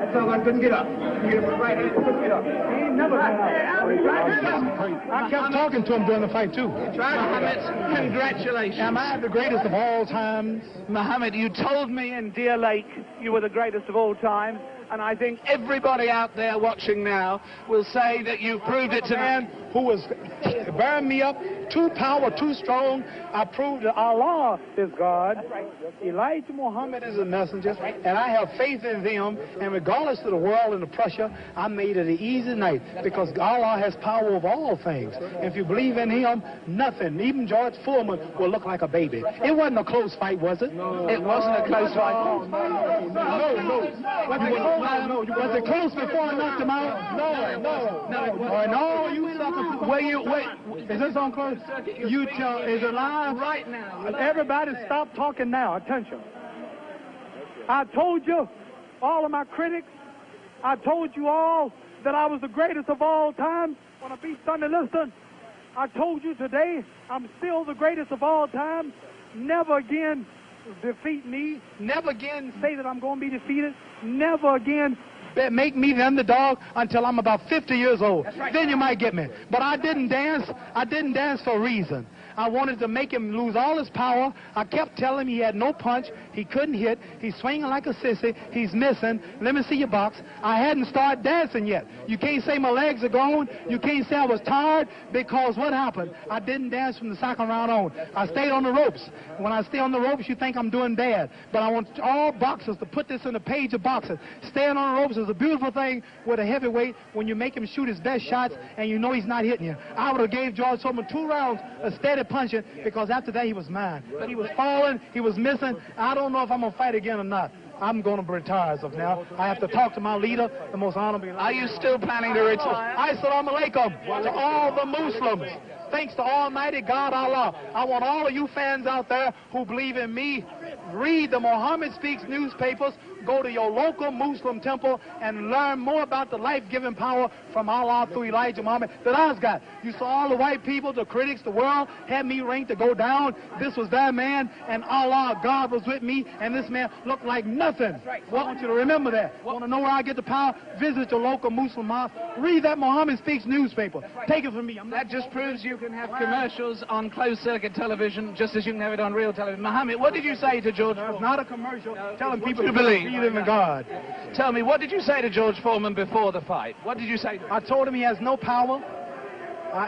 That dog couldn't get up. Get him with right hand, couldn't get up. He ain't never got up. I kept talking to him during the fight, too. Muhammad, congratulations. Am I the greatest of all times? Muhammad, you told me in Deer Lake you were the greatest of all time, and I think everybody out there watching now will say that you proved it to man who was bearing me up, too powerful, too strong. I proved that Allah is God. Elijah Muhammad is a messenger, and I have faith in them. And regardless of the world and the pressure, I made it an easy night because Allah has power over all things. And if you believe in Him, nothing, even George Foreman, will look like a baby. It wasn't a close fight, was it? No, it wasn't a close fight. No. Was it close before I knocked him out? No. You suckers. Wait. Is this on close? You tell. Is it live? Right now. Everybody stop talking now. Attention. I told you, all of my critics, I told you all that I was the greatest of all time when I beat Sunday Liston. I told you today I'm still the greatest of all time. Never again defeat me. Never again say that I'm going to be defeated. Never again make me the underdog until I'm about 50 years old. Right. Then you might get me. But I didn't dance. I didn't dance for a reason. I wanted to make him lose all his power. I kept telling him he had no punch. He couldn't hit. He's swinging like a sissy. He's missing. Let me see your box. I hadn't started dancing yet. You can't say my legs are gone. You can't say I was tired because what happened? I didn't dance from the second round on. I stayed on the ropes. When I stay on the ropes, you think I'm doing bad. But I want all boxers to put this in the page of boxing. Staying on the ropes is a beautiful thing with a heavyweight when you make him shoot his best shots and you know he's not hitting you. I would have gave George Foreman 2 rounds of steady punching because after that he was mine. But he was falling, he was missing. I don't know if I'm going to fight again or not. I'm going to retire as of now. I have to talk to my leader, the most honorable. Are you still planning to retire? Assalamu alaikum to all the Muslims. Thanks to Almighty God Allah. I want all of you fans out there who believe in me, read the Muhammad Speaks newspapers, go to your local Muslim temple and learn more about the life-giving power from Allah through Elijah Muhammad that I've got. You saw all the white people, the critics, the world had me ranked to go down. This was that man, and Allah, God was with me, and this man looked like nothing. I want you to remember that. Want to know where I get the power? Visit your local Muslim mosque. Read that Muhammad Speaks newspaper. Take it from me. That just proves you can have commercials on closed-circuit television just as you can have it on real television. Muhammad, what did you say to George Foreman? It's not a commercial telling people to believe in God. Tell me, what did you say to George Foreman before the fight? What did you say to him? I told him he has no power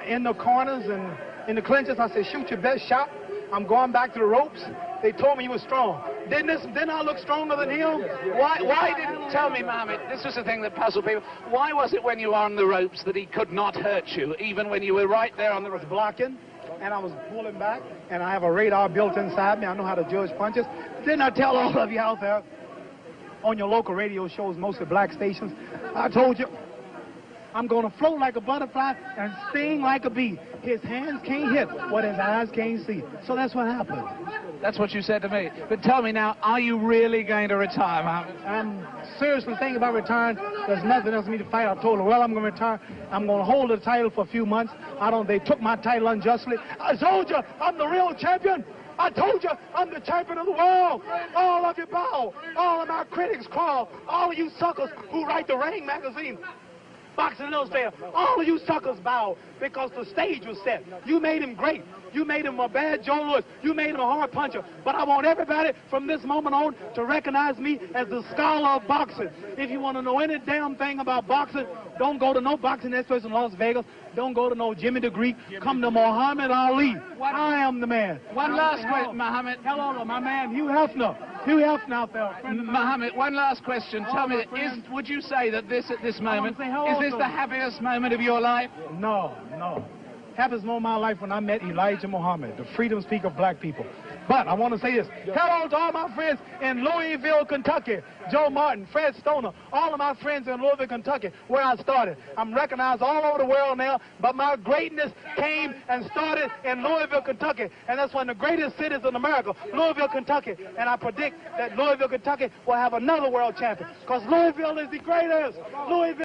in the corners and in the clinches. I said, shoot your best shot. I'm going back to the ropes. They told me he was strong. Didn't I look stronger than him? Why didn't... Tell me, Mohammed, this was the thing that puzzled people. Why was it when you were on the ropes that he could not hurt you, even when you were right there on the ropes? Blocking, and I was pulling back, and I have a radar built inside me. I know how to judge punches. Didn't I tell all of you out there on your local radio shows, mostly black stations, I told you, I'm going to float like a butterfly and sting like a bee. His hands can't hit what his eyes can't see. So that's what happened. That's what you said to me. But tell me now, are you really going to retire, Mohammed? I'm seriously thinking about retiring. There's nothing else for me to fight. I told her, well, I'm going to retire. I'm going to hold the title for a few months. They took my title unjustly. I told you, I'm the real champion. I told you, I'm the champion of the world. All of you bow. All of my critics crawl. All of you suckers who write the Ring magazine, Boxing Illustrated, all of you suckers bow because the stage was set. You made him great. You made him a bad Joe Louis. You made him a hard puncher. But I want everybody from this moment on to recognize me as the scholar of boxing. If you want to know any damn thing about boxing, don't go to no boxing experts in Las Vegas. Don't go to no Jimmy the Greek. Come to Muhammad Ali. I am the man. One last question, Muhammad. Hello, my man, Hugh Hefner. Hugh Hefner out there. Muhammad, one last question. Tell me, would you say that this at this moment, is this the happiest moment of your life? No. Happiest moment of my life when I met Elijah Muhammad, the freedom speaker of black people. But I want to say this. Hello to all my friends in Louisville, Kentucky. Joe Martin, Fred Stoner, all of my friends in Louisville, Kentucky, where I started. I'm recognized all over the world now, but my greatness came and started in Louisville, Kentucky. And that's one of the greatest cities in America, Louisville, Kentucky. And I predict that Louisville, Kentucky will have another world champion because Louisville is the greatest. Louisville.